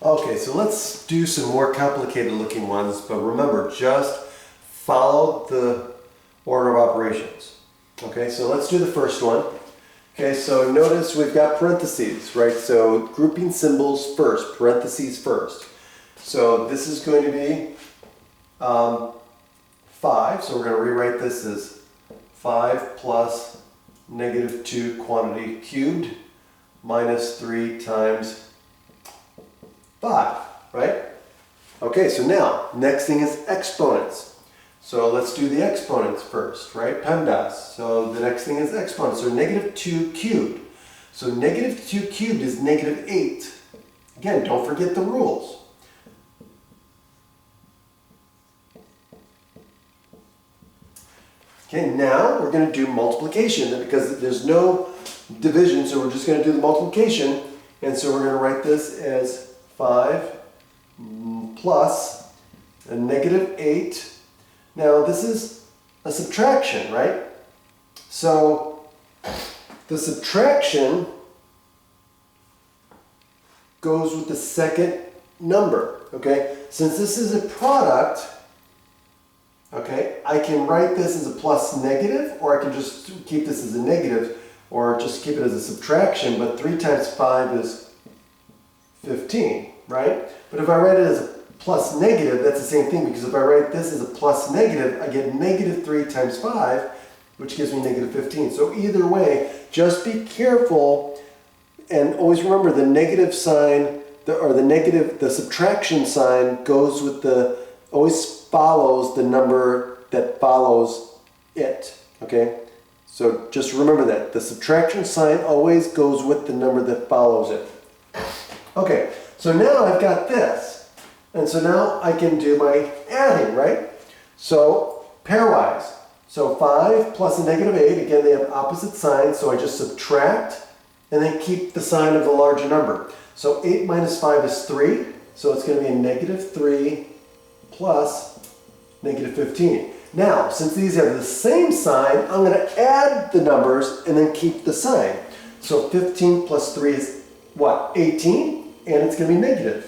Okay, so let's do some more complicated looking ones, but remember, just follow the order of operations. Okay, so let's do the first one. Okay, so notice we've got parentheses, right? So grouping symbols first, parentheses first. So this is going to be 5, so we're going to rewrite this as 5 plus -2 quantity cubed minus 3 times 5, right? Okay, so now, next thing is exponents. So let's do the exponents first, right? PEMDAS. So the next thing is exponents, so -2 cubed. So -2 cubed is -8. Again, don't forget the rules. Okay, now we're going to do multiplication, and because there's no division, so we're just going to do the multiplication, and so we're going to write this as 5 plus a -8. Now this is a subtraction, right? So the subtraction goes with the second number, okay? Since this is a product, okay, I can write this as a plus negative, or I can just keep this as a negative, or just keep it as a subtraction, but 3 times 5 is 15, right? But if I write it as a plus negative, that's the same thing, because if I write this as a plus negative, I get -3 times 5, which gives me -15. So either way, just be careful and always remember the negative sign, the subtraction sign goes with always follows the number that follows it, okay? So just remember that. The subtraction sign always goes with the number that follows it. Okay, so now I've got this. And so now I can do my adding, right? So pairwise. So 5 plus a -8, again they have opposite signs, so I just subtract and then keep the sign of the larger number. So 8 minus 5 is 3, so it's going to be a -3 plus -15. Now, since these have the same sign, I'm going to add the numbers and then keep the sign. So 15 plus 3 is what? 18, and it's going to be negative.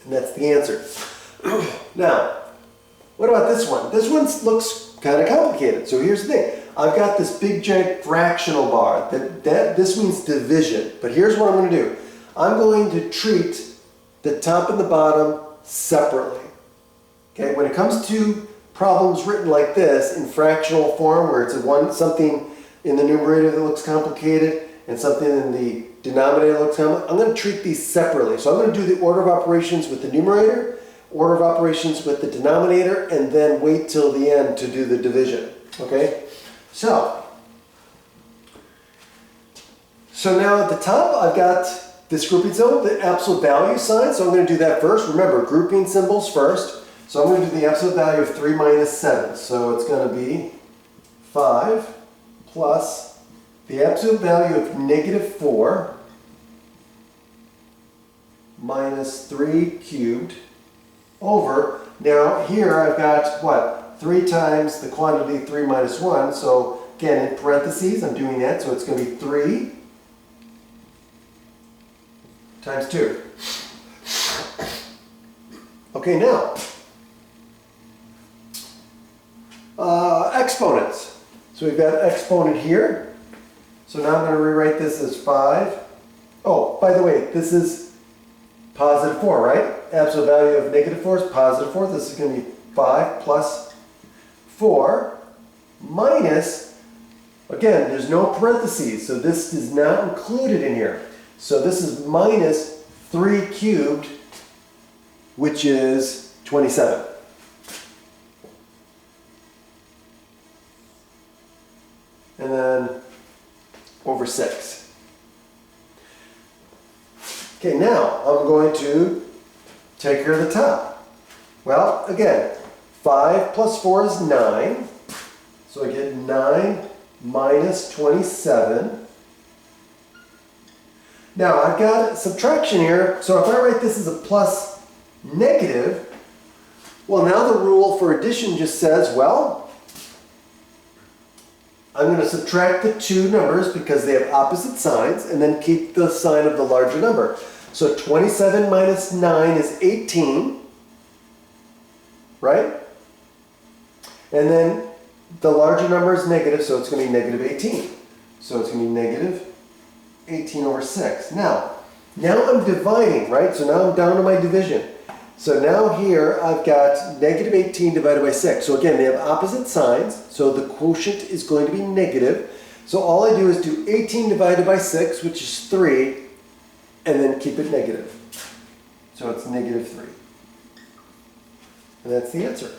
And that's the answer. Now, what about this one? This one looks kind of complicated. So here's the thing. I've got this big giant fractional bar. This means division. But here's what I'm going to do. I'm going to treat the top and the bottom separately. Okay, when it comes to problems written like this in fractional form, where it's something in the numerator that looks complicated and something in the denominator that looks complicated, I'm going to treat these separately. So I'm going to do the order of operations with the numerator, order of operations with the denominator, and then wait till the end to do the division. Okay, so now at the top I've got this grouping symbol, the absolute value sign, so I'm going to do that first. Remember, grouping symbols first. So I'm going to do the absolute value of 3 minus 7. So it's going to be 5 plus the absolute value of -4 minus 3 cubed over, now here I've got what? 3 times the quantity 3 minus 1. So again, in parentheses, I'm doing that. So it's going to be 3 times 2. Okay, now. Exponents. So we've got exponent here. So now I'm going to rewrite this as 5. Oh, by the way, this is positive 4, right? Absolute value of -4 is positive 4. This is going to be 5 plus 4 minus, again, there's no parentheses, so this is not included in here. So this is minus 3 cubed, which is 27. And then over 6. Okay, now I'm going to take care of the top. Well, again, 5 plus 4 is 9. So I get 9 minus 27. Now I've got subtraction here, so if I write this as a plus negative, well, now the rule for addition just says, well, I'm going to subtract the two numbers because they have opposite signs and then keep the sign of the larger number. So 27 minus 9 is 18, right? And then the larger number is negative, so it's going to be negative 18. So it's going to be negative 18 over 6. Now I'm dividing, right? So now I'm down to my division. So now here I've got negative 18 divided by 6. So again, they have opposite signs, so the quotient is going to be negative. So all I do is do 18 divided by 6, which is 3, and then keep it negative. So it's negative 3. And that's the answer.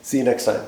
See you next time.